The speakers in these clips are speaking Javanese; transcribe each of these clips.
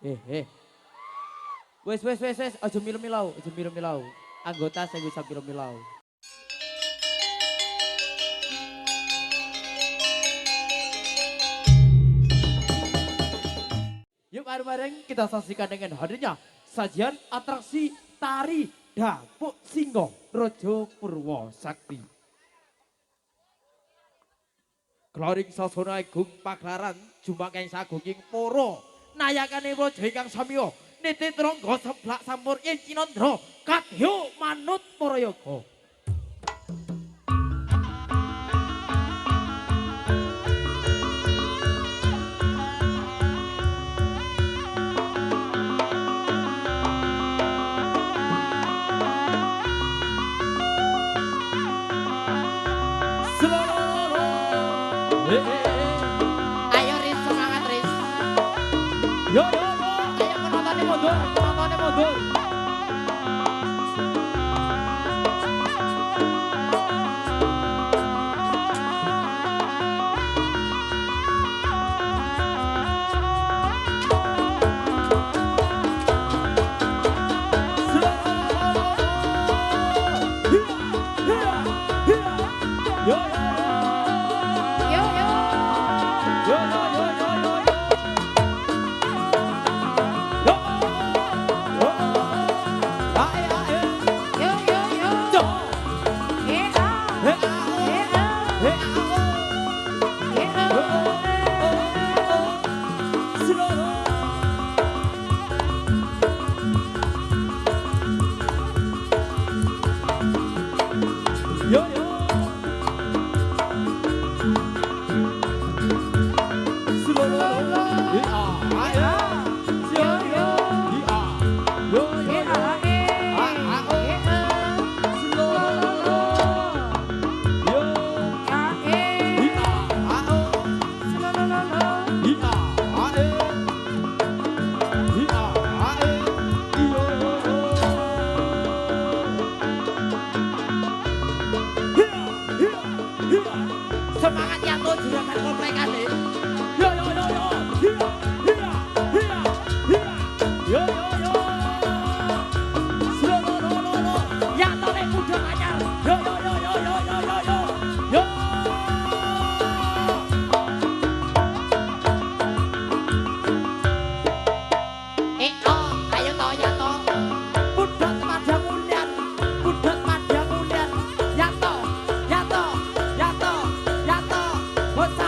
Eh. Wes, aja milau-milau, aja milau-milau. Anggota saya bisa milau-milau. Yuk bareng-bareng kita saksikan dengan hadirnya sajian atraksi tari Dapuk Singgo Rojo Purwosakti. Kloring sasana agung pagelaran jumakeng sagunging para nayakane Raja ingkang samiya niti trangga seblak sampur ing Cinandra kadya manut para yoga. Ayo Riz, semangat Riz. Yo. Ayo penontonnya mundur. Semangat ya tuh juragan komplek nih. Ya toh nek kuda anyar. Ayo toh ya toh. Budot pada mundan. Ya toh. Hosa.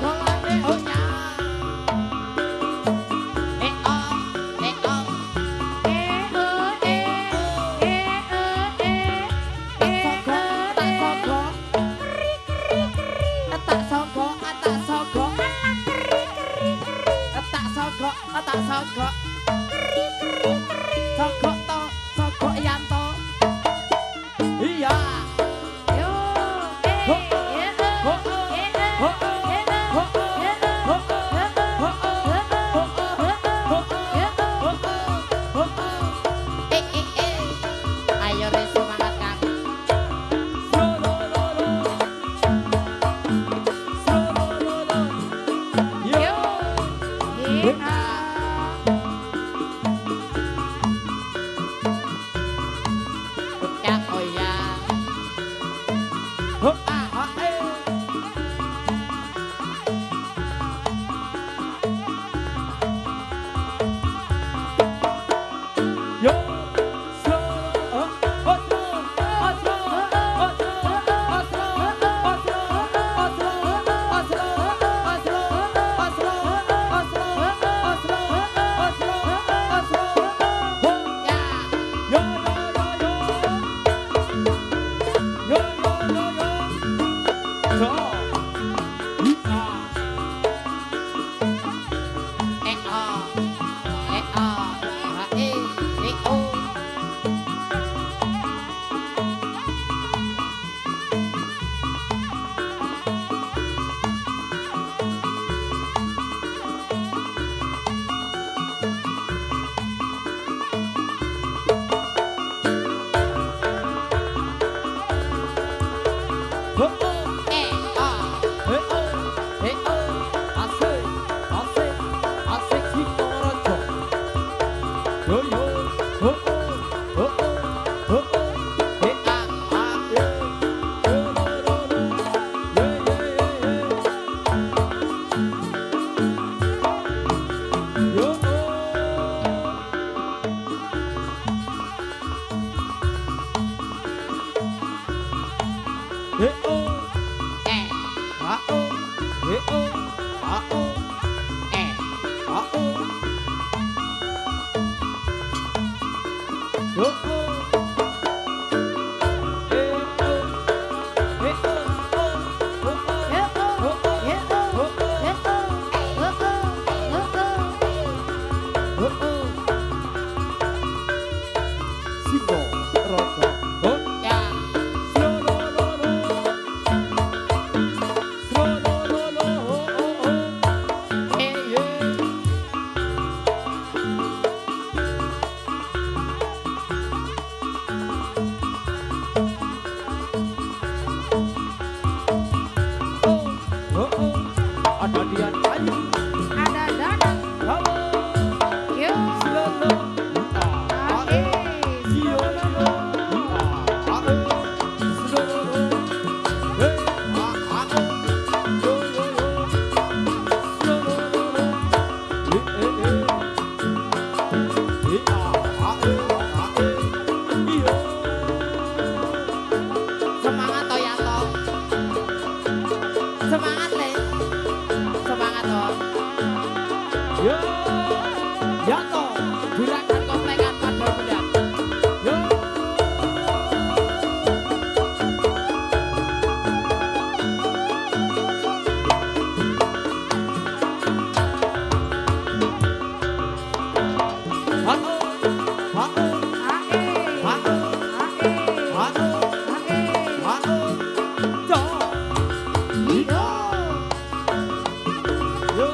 Golane onya. Tak sogok sogok yanto iya ayo Riz semangat Kang. oh, asik, asik, asik Singaraja. Yo yo, oh, oh, oh, oh, Semangat toh ya toh. Semangat le. Semangat toh. yo, ya toh, Gerakan komplekan pada bulan. yo. Halo, halo, halo, halo, halo, toh, yo, yo.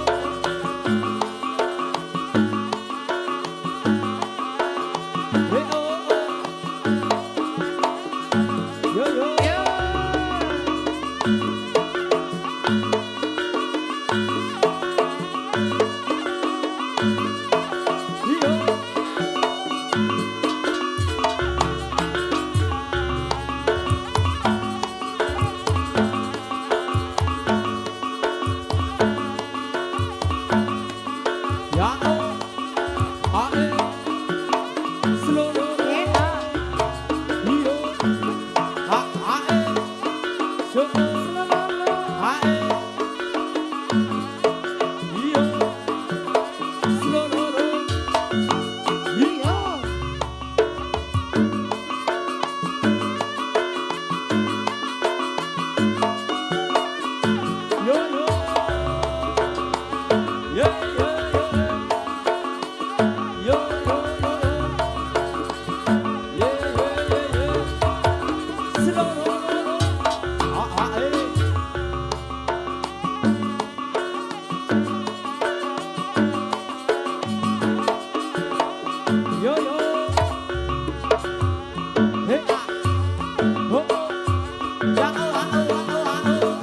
Yo, yo. Ya, ae, seluruh iyo, ae, ae, iyo, seluruh iyo. Yo yo, yeah yeah yeah, yo yo yo, yeah yeah yeah yeah, seluruh, ae. Yo yo, hey, oh oh, ya oh ah oh ah oh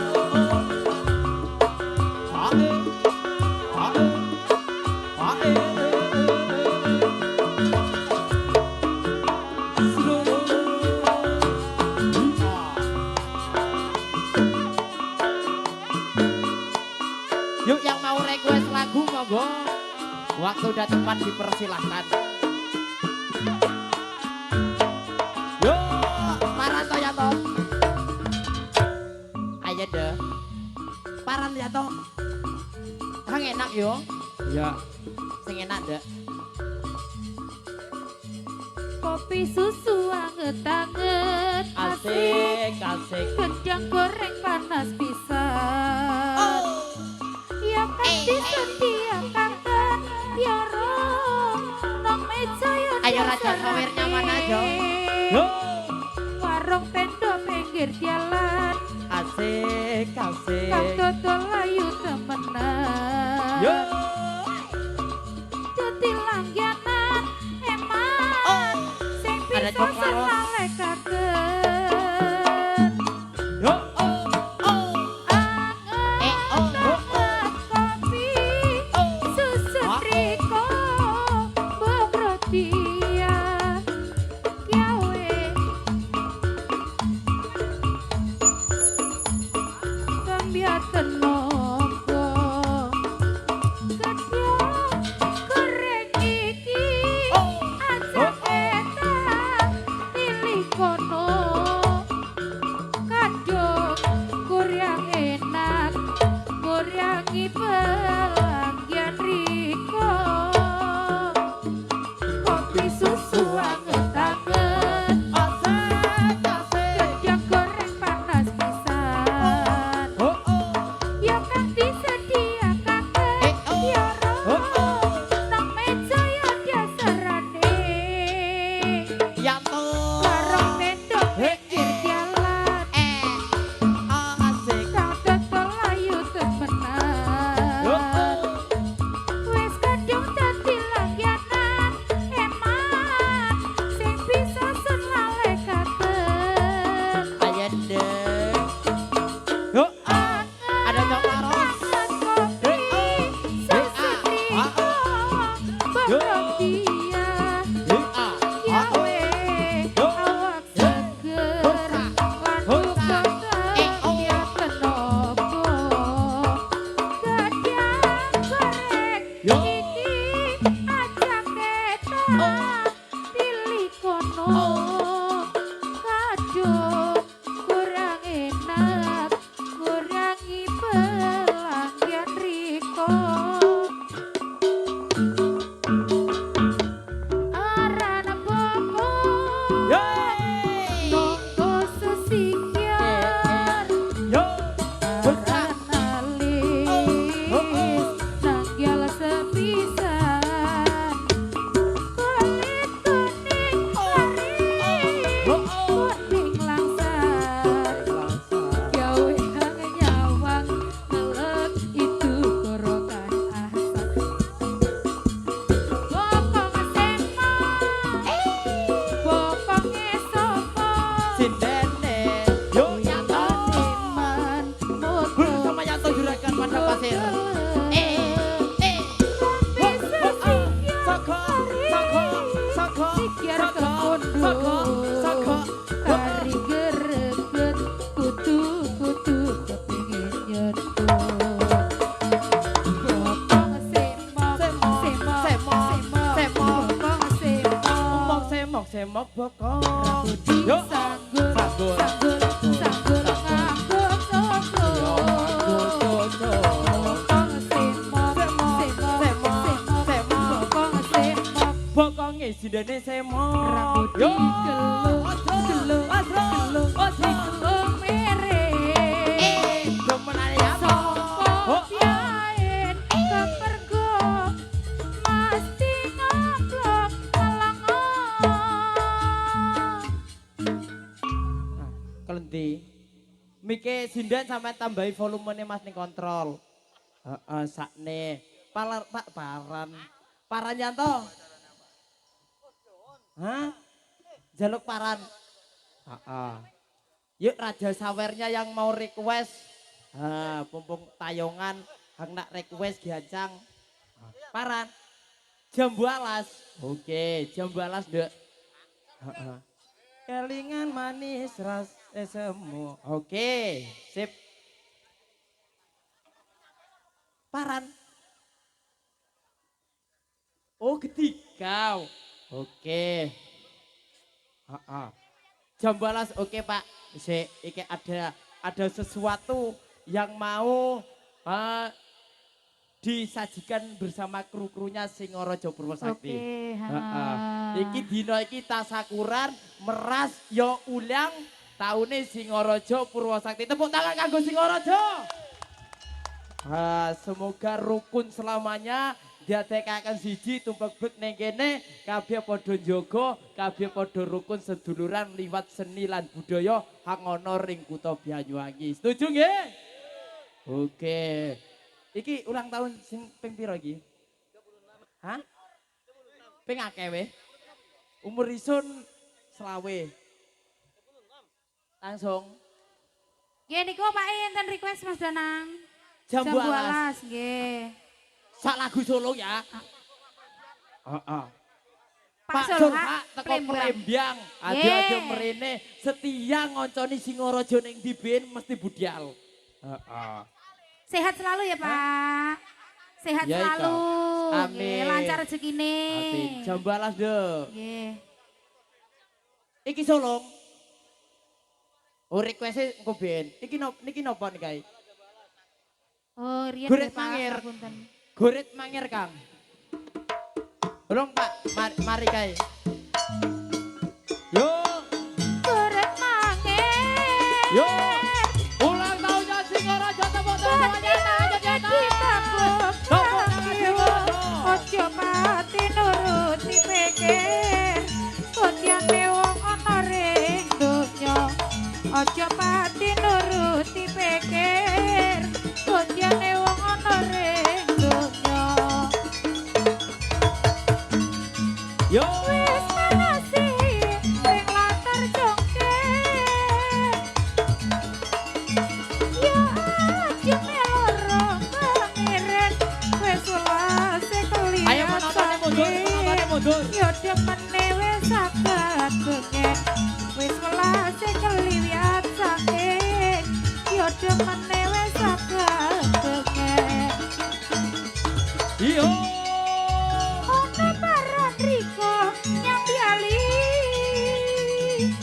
ah oh, ae, ae, ae, seluruh, Yuk yang mau request lagu monggo. Waktu dan tempat dipersilahkan. yo, Paran toh ya toh. Ayo deh. Paran ya toh. Kang enak yo. ya, Sing enak deh. Kopi susu anget-anget Asik, asik. Gedang goreng panas pisan Ya kan disediakan Ya rom Nong meja ya Ayo Raja Sawirnya mana, Jo? yo, Warung tenda pinggir jalan Asik, asik. Kang dodol layu temenan yo. Dadi langganan eman Sing Ada bisa coklat. senalekaken Yo, oh, tenaga kedya goreng iki aja eta pilih kono kadung kurang enak kurangi pelanggan riko kopi susu anget-anget kedya goreng panas pisan ya kang disediakaken ya ro nang meja ya dasarane Yanto. warung tenda pinggir jalan Asik. kang dodol ayu temenan wis kadung dadi langganan eman sing bisa sun lalekaten Ayo deh. Yuk. Ada cok maros. Kurang enak kurangi pelanggan riko arana boko nongko sesikian arana lis nanggala sepisan kulit kuning kuning langsat gawe hang nyawang ngelek itu gorokan asap bokong sema bokongnya sopo Sindene. Yuk Yanto. iman Bur sama Yanto juragan pada pasir. Soko. Sikiar kekondo Tari gereget Kutu-kutu kepingin nyentuh Bokong semok Semok Bokong semok Semok bokong. Rambut Yuk. disanggul Sanggul. Sanggul nganggo soko Bokong semok Bokong semok Bokongnya sindene semok. Rambut Yuk. digelung digelung mere Demenane Yanto. soko piaen kepergo mesti ngamplok ngelangong Kelenti. Mike sinden sampe tambahi volumenya Mas ning kontrol. Heeh, sakne. Pak Paran Yanto. Hah? Jaluk paran. Heeh. Yuk Raja Sawernya yang mau request. Pumpung tayongan hang nak request giancang. Paran. Jambu alas. Oke, jambu alas, Dek. Heeh. Kelingan manis ras semu. Oke, sip. Paran. Oh, ketiga. Oke. Jam balas oke Pak. Iki ada sesuatu yang mau disajikan bersama kru-krunya Singaraja Purwosakti. Iki dina iki tasakuran meras yo ulang taune Singaraja Purwosakti. Tepuk tangan kanggo Singaraja. Semoga rukun selamanya diadekaken siji tumpek bek ning kene kabeh padha njaga, kabeh padha rukun seduluran liwat seni lan budaya hang ana ring kutha Banyuwangi. Setuju nggih? Oke. Iki ulang tahun sing ping pira iki? 36. Hah? Ping akeh we. Umur isun selawe. Langsung. Nggih niku Pak enten request Mas Danang. Jambu alas. alas nggih. Sak lagu Solo ya. Pak Sulha Sulha teko Palembang. Ada mrene setia ngonconi Singaraja ning ndi ben mesti budal. Sehat selalu ya, Pak. Sehat Ya, Ika. selalu. Amin. Nggih, lancar rezekine. Amin. Jam balas deh. Nggih. Iki solong. Oh request engko ben. Niki napa nih kae? Oh, riyen Goret nggih, Pak. mangir. Ngapunten. Goret mangir Kang. Tolong Pak, mari kae. Yo, Goret mangir. yo. Ulang tahunnya Singaraja tepuk tangan semuanya. Ojo pati nuruti pikir, kodyane wong ana ring donya. Ojo pati nuruti pikir, kodyane wong ana ring donya. Yo. Wis manasi ring latar jongkeh. Ya aja meloro kamiren, wis welase Ayo penontonnya mundur, penontonnya mundur. yo demene wis saged bengen, wis welase keliwat saking, yo demene wis saged bengen. Yo. Ono paran riko nyang diali,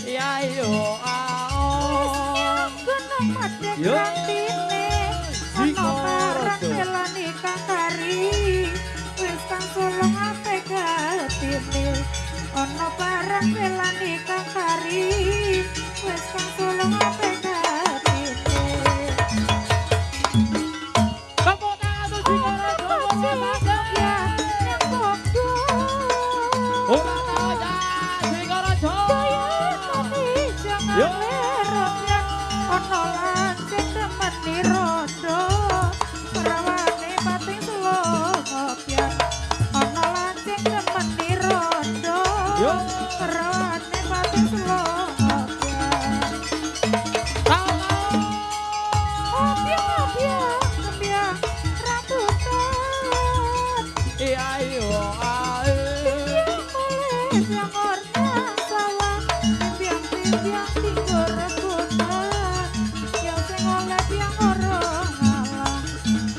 Ya yo. wis nyang gunung madeg Yo. rantine, ono paran melani kang kari, wis kang sulung ape gatine. Ono paran melani kang kari, wis kang sulung ape gatine. Tepuk tangan untuk Singaraja. Ya, yang bodoh. Ulang tahunnya Singaraja. Yo. Ono lancing temeni rondo, perawane pating selopyan. Ono lancing temeni rondo, Yo. perawane pating selopyan. Obyang-obyang, kembyang rambutan. Iya yo. Ae. Yang mulai yang orna sawah, biang-biang tinggo rebutan. Yang sing oleh biang orang ngalah,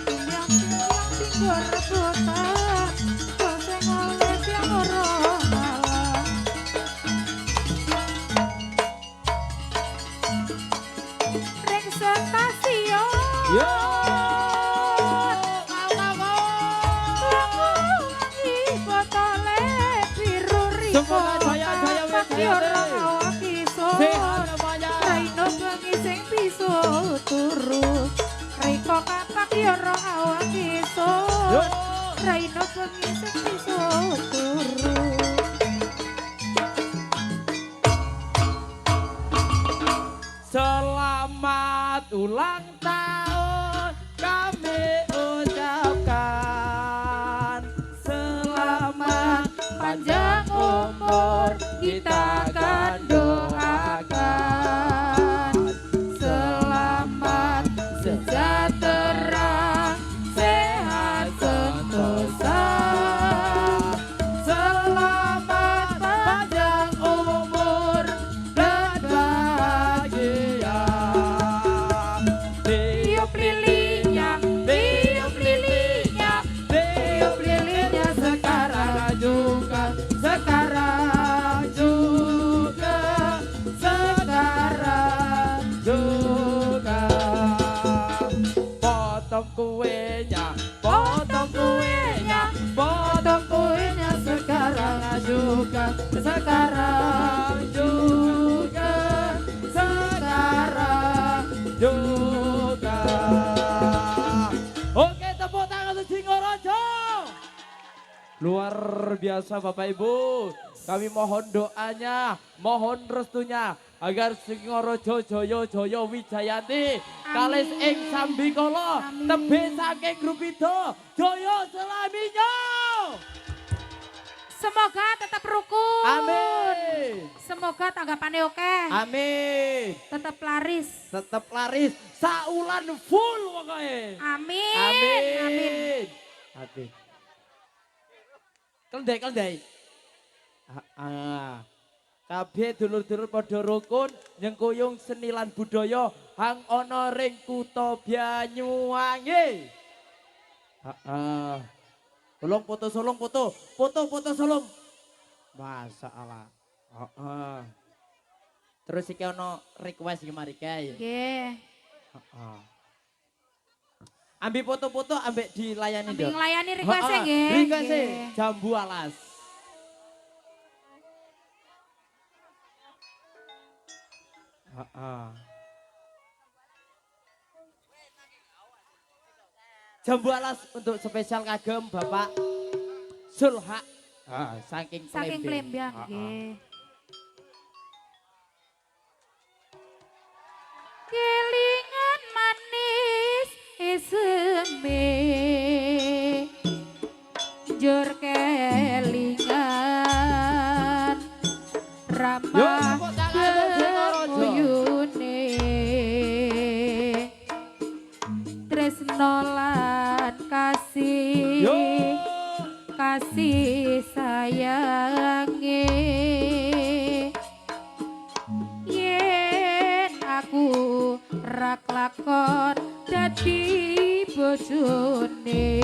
biang-biang tinggo rebutan. Yang sing oleh biang orang ngalah. Ring stasiun. Yo. Semoga jaya-jaya wis sehat semuanya. Raino bengi sing bisa turu, Riko kapak yo ora awak iso. Yo. Raino bengi sing bisa turu. Selamat ulang tahun kami ucapkan. Selamat Panjang umur kita akan doakan. Selamat sejahtera, sehat sentosa. Selamat panjang umur dan bahagia. Tiup lilinnya, tiup lilinnya, tiup lilinnya sekarang juga, sekarang juga, sekarang juga. Potong kuenya, potong kuenya, potong kuenya sekarang juga, sekarang juga, sekarang juga. Oke, tepuk tangan untuk Singaraja. Luar biasa Bapak Ibu. Kami mohon doanya, mohon restunya agar Singaraja jaya-jaya wijayanti kalis ing sambikala Amin. tebih saking Grupida jaya selaminya. Semoga tetap rukun. Amin. Semoga tanggapannya oke. Amin. Tetap laris. Tetap laris saulan full pokoknya. Amin. Amin. Amin. Amin. Keldai. Kabeh dulur-dulur padha rukun nyengkuyung seni lan budaya hang ana ring kutha Banyuwangi. Heeh. Tolong foto solong foto. Foto solong. Masalah. Heeh. Terus iki ana request iki mari kae. Nggih. Heeh. Ambil foto-foto ambek dilayani Ambil Dok. nglayani request-e nggih. Request-e Nggih. jambu alas. Heeh. Jambu alas untuk spesial kagem Bapak Sulha. Saking Saking Plembang Heeh. nggih. Kelingan manis eseme jur kelingan Yo, ramah tepuk tangan untuk Singaraja. uyune tresno lan kasih Yo. kasih sayange yen aku rak lakon dadi bojone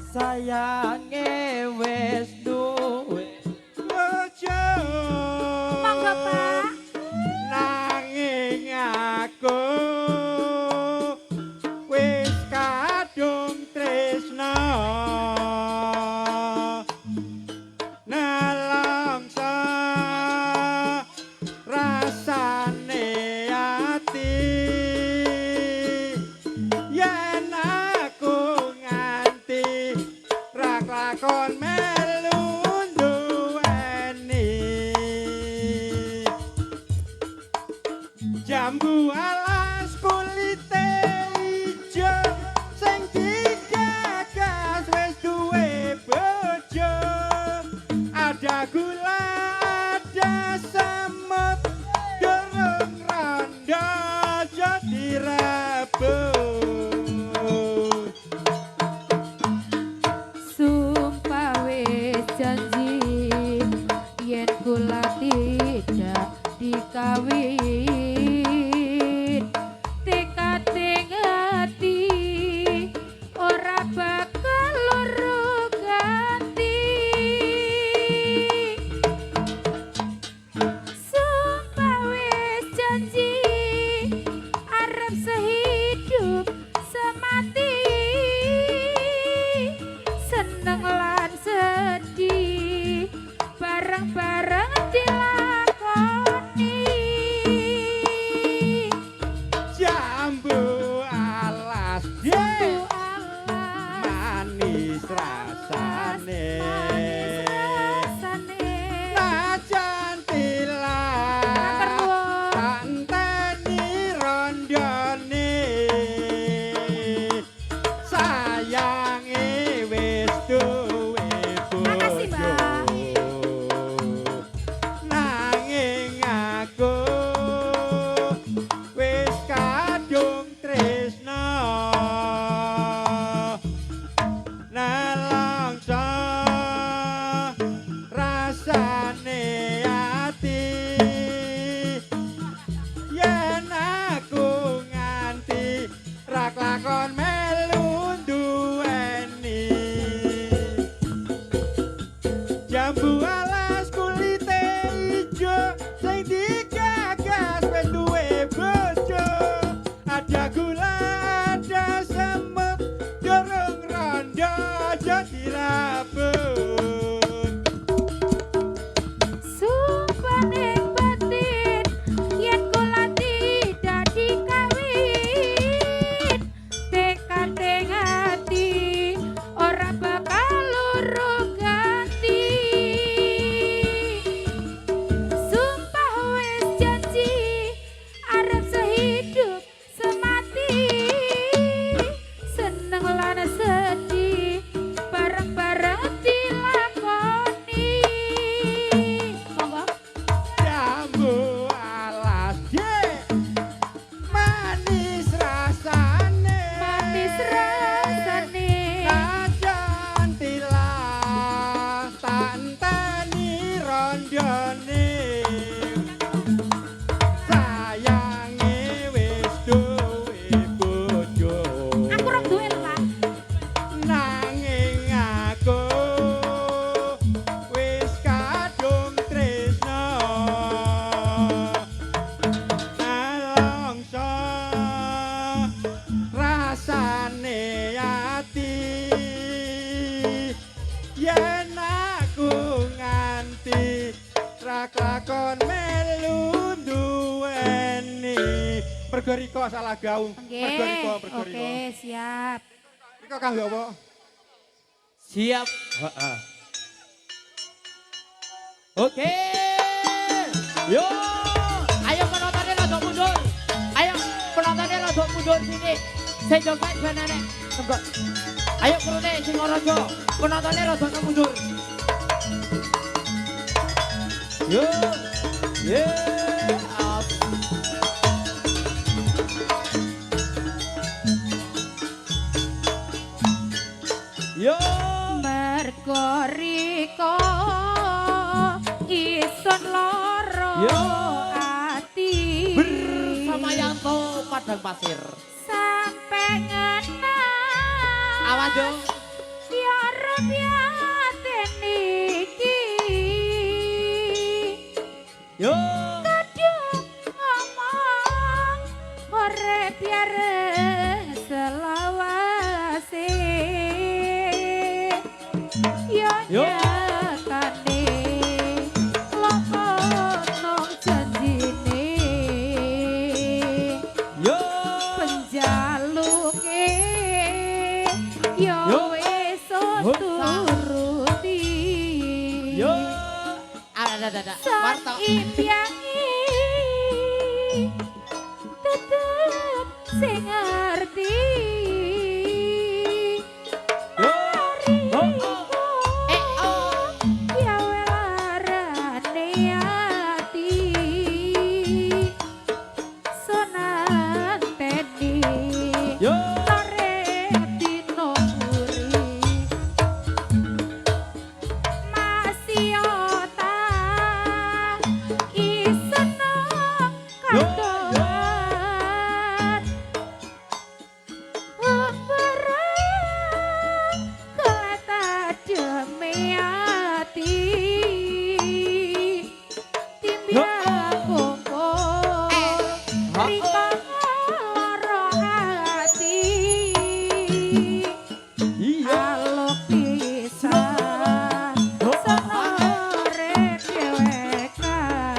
Sayange wis duwe bojo. monggo Pak Nanging aku wis kadung tresna nelongso rasane ati yen aku nganti rak lakon melu duweni jambu alas kulite ijo sing digagas wis duwe bojo ada gula ada semut durung rondo aja direbut sumpah wis janji yen kula tidak dikawin tekad ngati ora bakal loro ganti sumpah wis janji arep sehidup semati seneng lan sedih bareng-bareng dilakoni mergo Riko salah gaung. Nggih. Mergo Riko, mergo Riko. Oke, siap. Riko kangge apa? Siap. Heeh. Oke. Yo. Ayo penontonnya rada mundur. Ayo penontonnya rada mundur sini. Saya joget benane. Tengok. Ayo kurune sing ngorojo. Penontonnya rada mundur. Yo. Yeah. Yo. Mergo Riko isun loro Yo. ati Bersama Yanto Padang Pasir. sampe ngena Awas dong. ya rupiatin iki Yo. kadung ngomong ore biar selawase yo Yo. nyakane lokonong janjine Yo. penjaluke yo Yo. wis Hutsa. turuti Yo. Ada. sang Warta. impiangi tetep sing ngerti Yo. Oh. Oh. ya welarane ati sonanteni Yo. Torek dino buri masiota isena kadoan Umberang kelata demi hati timbiang kumpul Riko loro hati Iya. aluk pisan senore dewekan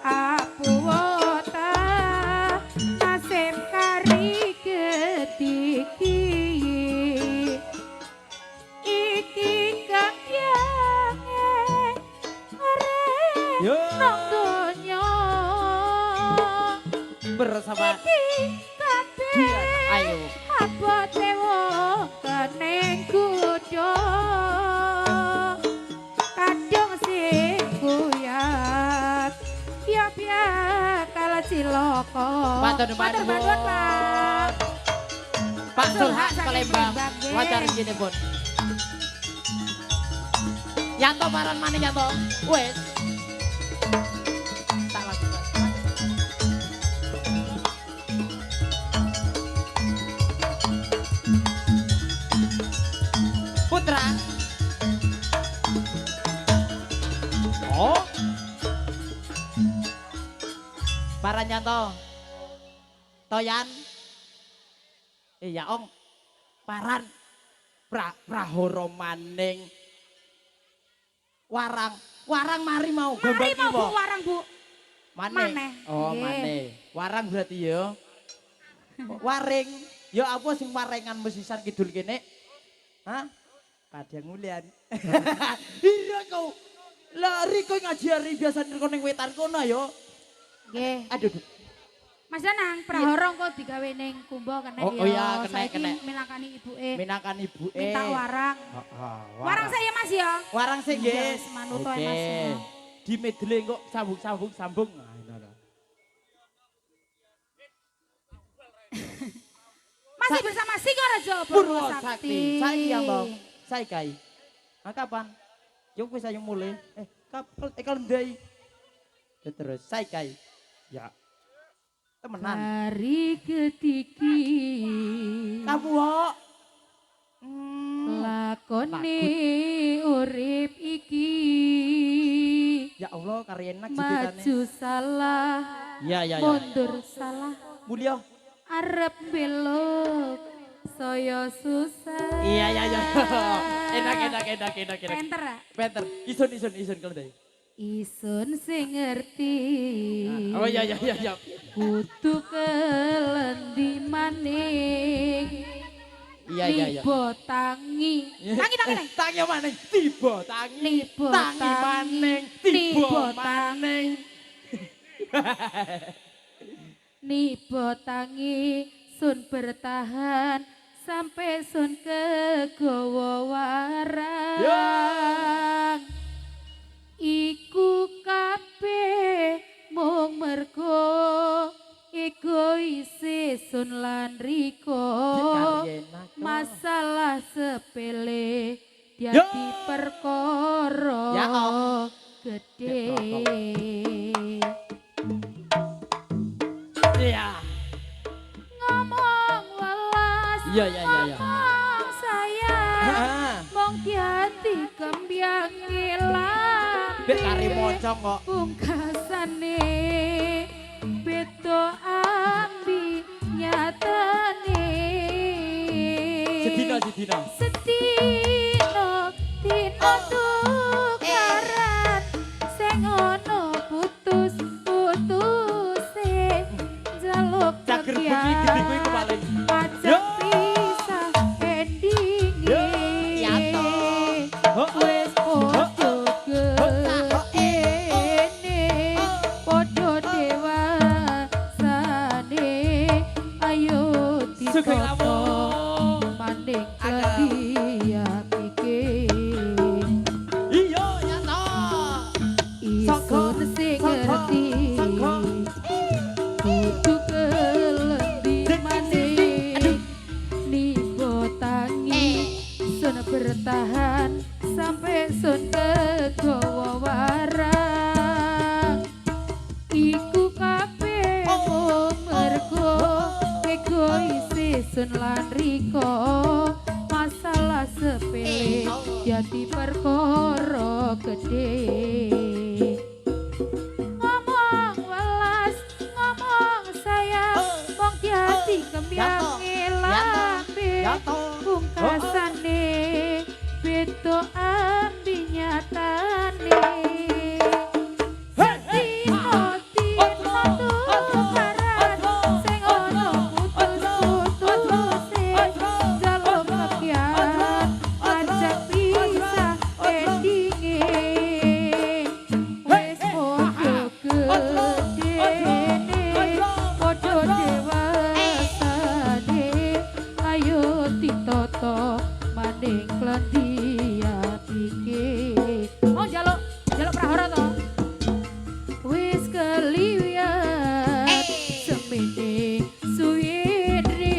apuwota nasib kari ketiki iki kangyange Yo. nang donya Bersama iki kabeh Dian. Ayo. abote wong keneng kudo kadung sing kuyat piye kala cilaka Matur nuwun, Matur Bu. nuwun, Pak Pak Sulhak saking Palembang. Palembang, nggih. Wajar gini pun. Yanto paran mana Yanto? Wes. Tak langsung. Putra. Oh. Paran Yanto. Toyan. Iya Om. Paran. Prahoro maning. Warang mari mau Mari gombal mau Bu kiwa. warang Bu. Maneh. Maneh, Oh, nggih. maneh. Warang berarti ya. Waring. Ya apa sing warengan mesisan kidul kene? Hah? Kadang mulian. Iya kau. Lah Riko ngajari biasa Riko ning wetan kono ya. Nggih. Aduh. Mas Danang prahara kok digawe ning kumba kene Oh, ya. oh iya, kena, Saiki kena. milakani ibuke. Minakan ibuke. Minta warang. Heeh. Warang saya Mas ya. Warang sih nggih. Yes, manuto ya, Mas, ya. Di medley kok sambung. Nah, ini. Masih bersama Singaraja Purwosakti. Saiki ya, Mbak. Saiki. Nah, kapan? Yung wis ayo mulai. Kapan ndai. Terus saiki. Ya. Temenan. Hari ketiki Kamu kok. lakoni urip iki Ya Allah, karya enak judulane. maju salah Ya. mundur salah Mulia. arep belok saya susah Iya. Enak. Enter ah? Peter, isun kalau ndai. isun sing ngerti Oh iya. kudu kelendi maning. Iya iya iya. Nibo tangi. Tangi. Tangi maning, tiba tangi. Nibo Tangi tangi. maning, Nibo tiba maning. Nibo tangi sun bertahan sampai sun kegawa warang. Iku kabeh mung mergo egoise sun lan riko. Masalah sepele jadi perkara Ya, Om. gede. Iya. Ngomong welas, Iya iya iya iya. ngomong sayang, Heeh. mong diati kembiang ngilang. Bek kari mocong kok. Pungkasane beto ambi nyatane. Sedina. Sedino dino tukaran sing ono putus-putuse jaluk Cager bunyi gede kuwi kepalin. Ajak pisah endinge. Ya toh. Wis podo gedene, podo dewasane. Ayo Sugeng ditoto lamun. maning klendi apike. Iya ya toh. Isun sing ngerti kudu kelendi maning. Nibo tangi sun bertahan sampai sun kegawa warang. Iku kabeh mung mergo egoise sun lan riko. Masalah sepele jadi perkara gede. Ngomong welas, ngomong sayang, mong diati kembiang ngilang. Pungkasane beto ambi nyatane. Sedino tukaran sing ono putus-putuse jaluk kembiang ajak pisah endinge. Wis podo gedene, podo dewasane. Ayo ditoto maning klendi apike. Oh jaluk prahara to. Wis keliwat semene suwene.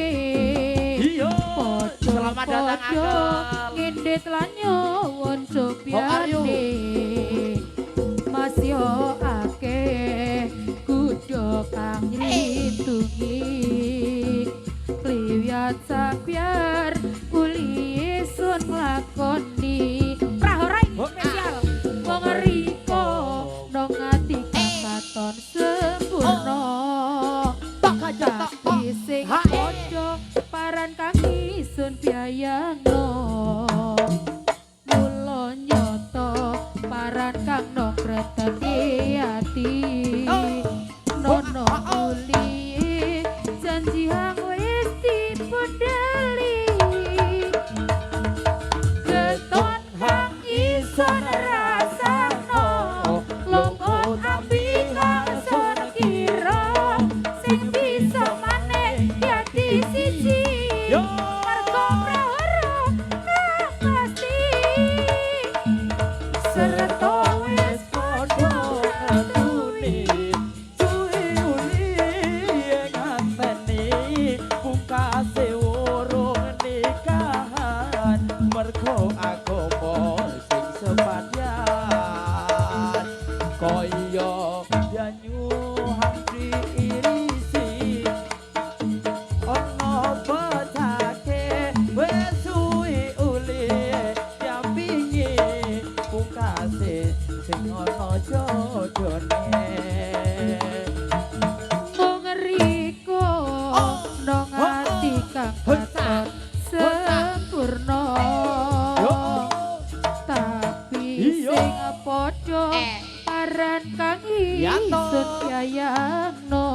Iya. Podo Selamat datang, Angel. ngindet lan nyuwun How are you? supyane. Mas yo akeh kudu kang nglindungi. Kliwat sabyar kuli sun nglakoni. Prahara iki spesial. Wong riko nang ati kang katon sempurna. Tapi sing padha paran kang isun biayano. Mula nyoto paran kang nok reteni ati. Nono uli janji hang wis dipedeli. Keton hang isun rasano. Longot api langsung kira. Sing bisa maneh dadi siji. Mergo prahara pasti. Serta wis padha ngatuni. Suwi uli nganteni pungkase urung nikahan mergo agama sing sepadyan kaya banyu hamdi irisi ono bocake wis suwi uli nyampingi pungkase sing ono jodone. Mung riko nang ati kang katon sempurna. Tapi sing padha paran kang Ya toh. isun biayano.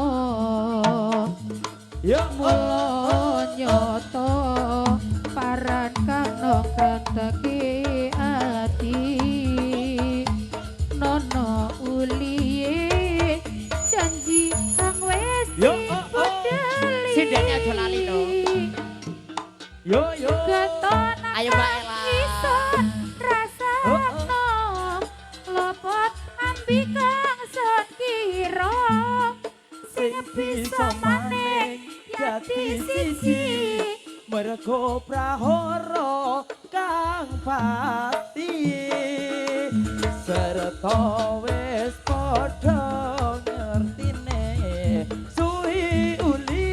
Yo Mula nyoto paran kang nogranteki ati nono uliye janji kang wis Yo, dipedeli Sindaknya aja lali, no. yo Getonan Ayo, Mbak Ella. ison rasakno lopot ambikang son kira sing bisa maneng yati siji mergo prahara kang pati serta wis padha ngertine suwi uli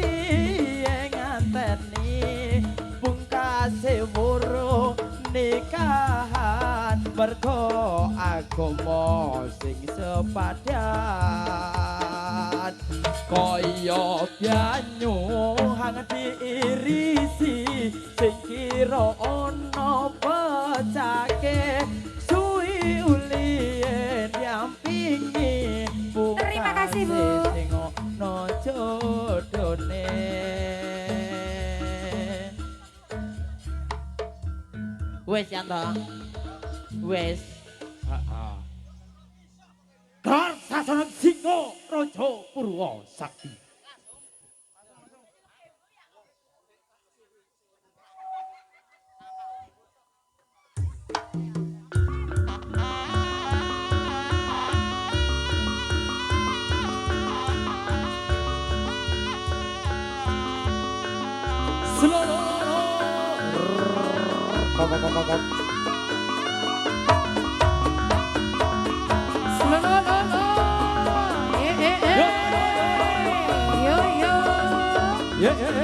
nganteni pungkase woro nikahan mergo agama sing sepadan kaya banyu hang diirisi sing kira ana pecake suwi uli nyampingi Terima kasih, Bu. sing ana jodone Wes Yanto. Wes. Kar sasaran Singo Raja Purwa Sakti. Slololo yo yo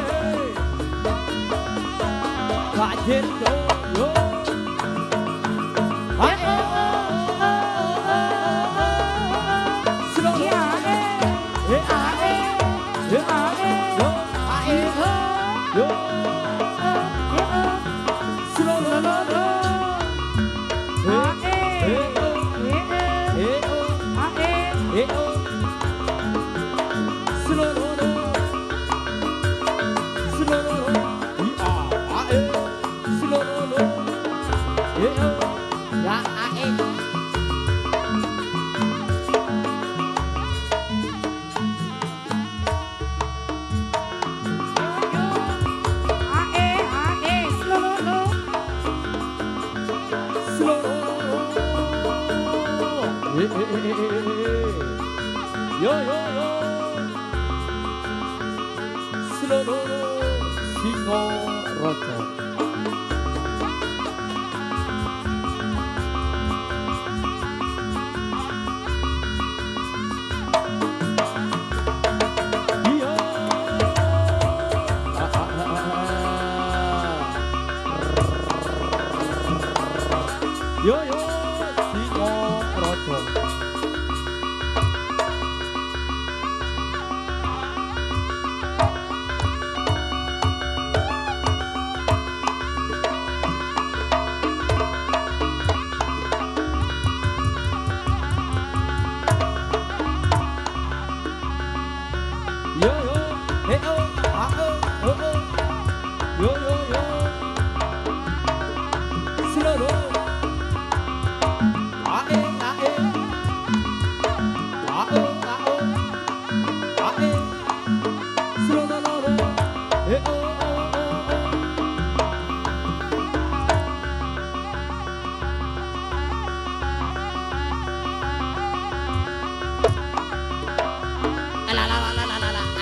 Kajen yo yo Yo yo yo Slono Singo Raja Yo Yo yo Singo Raja Yo yo, hey oh, ah oh, oh oh. Yo yo yo. Slow ah eh, ah eh. Ah oh, ah oh. Ah eh. Slow no no no. Hey oh, oh oh oh.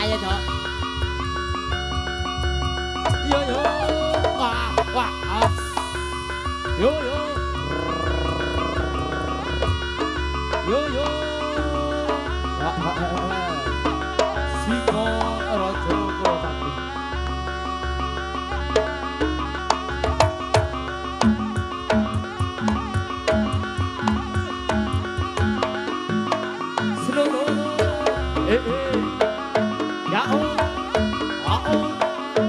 Ayo dong. Yo yo. Wah, wah. Yo yo. Yo yo. Singo Raja Sakti. Slow eh eh. Ya oh. Ah oh.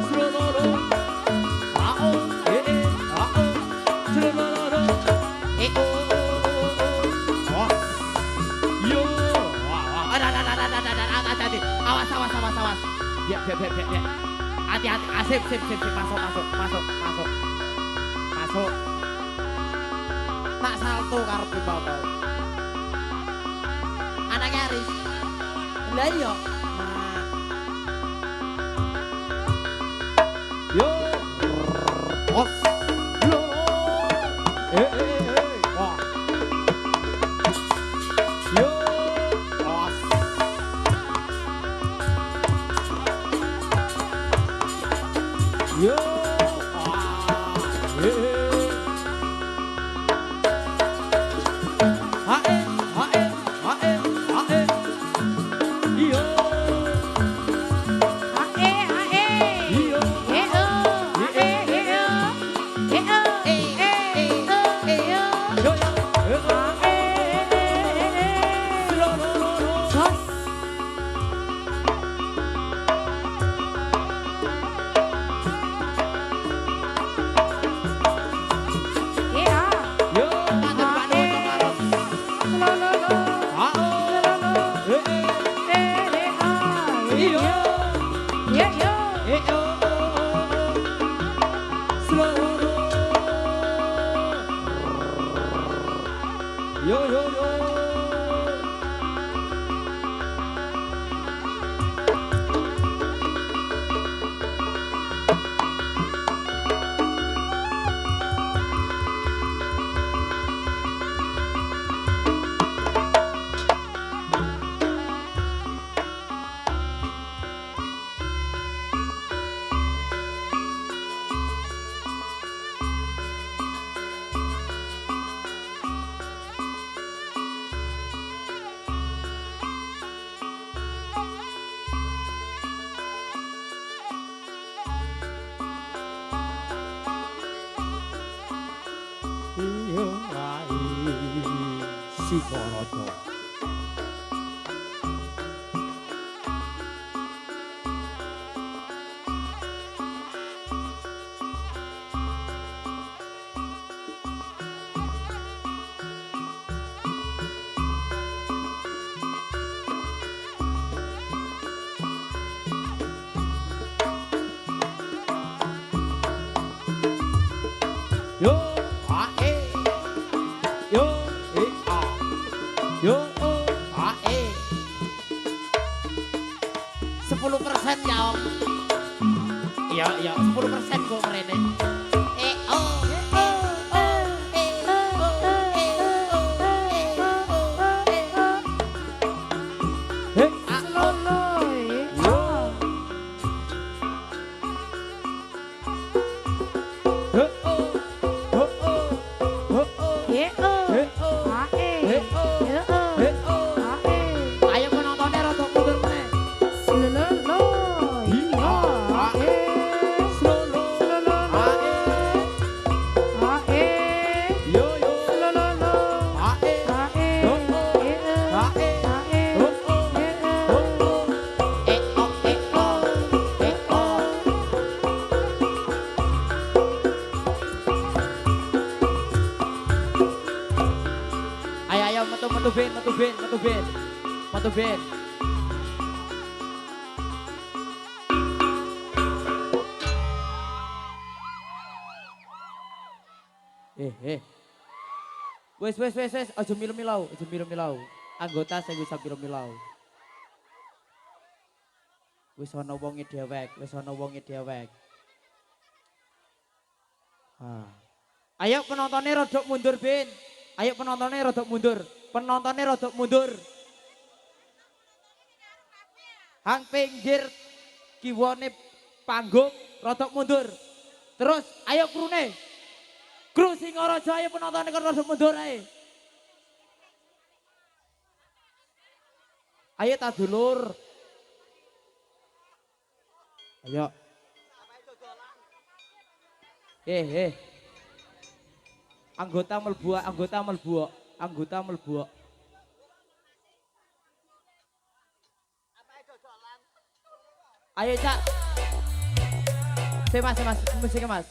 Slow ah oh. Eh eh. Ah oh. Slow Eh, oh. Yo. hati-hati. Awas, awas, awas, awas. Ya, ya. Hati-hati, sip, masuk. Masuk. Tak salto karepe bapak. Anaknya Aris. Lah iya. Nah. Yo. Os. Yo. Wah. Yo. Os. Yo. Singaraja. Yo, yo, yo, 10% ya om. Iya 10% kok merene. Ayo penontonnya rada mundur meneh. Ayo metu ben. Wes, aja milu-milau. Anggota sing wis milu-milau. Wis ana wonge dhewek. Ayo penontonnya rodok mundur, Ben. Penontonnya rodok mundur. Hang pinggir kiwane panggung rodok mundur. Terus ayo krune. Kru Singaraja ayo penontonnya rodok mundur ae. Ayo ta dulur. Ayo. Anggota melbu. Ayo Cak. Mas, musiknya Mas.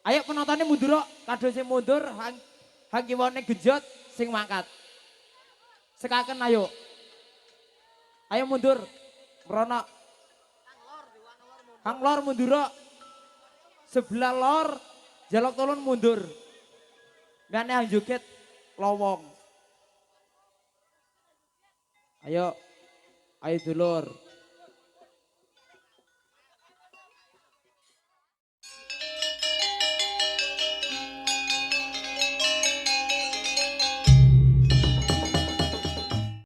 Ayo penontonnya mundur kok. Kado sing mundur, hang kiwane genjot sing mangkat. Sekaken ayo. Ayo mundur. Merono Hang lor mundur. Sebelah lor jaluk tolong mundur. Gane hang joget lowong. Ayo. Ayo dulur.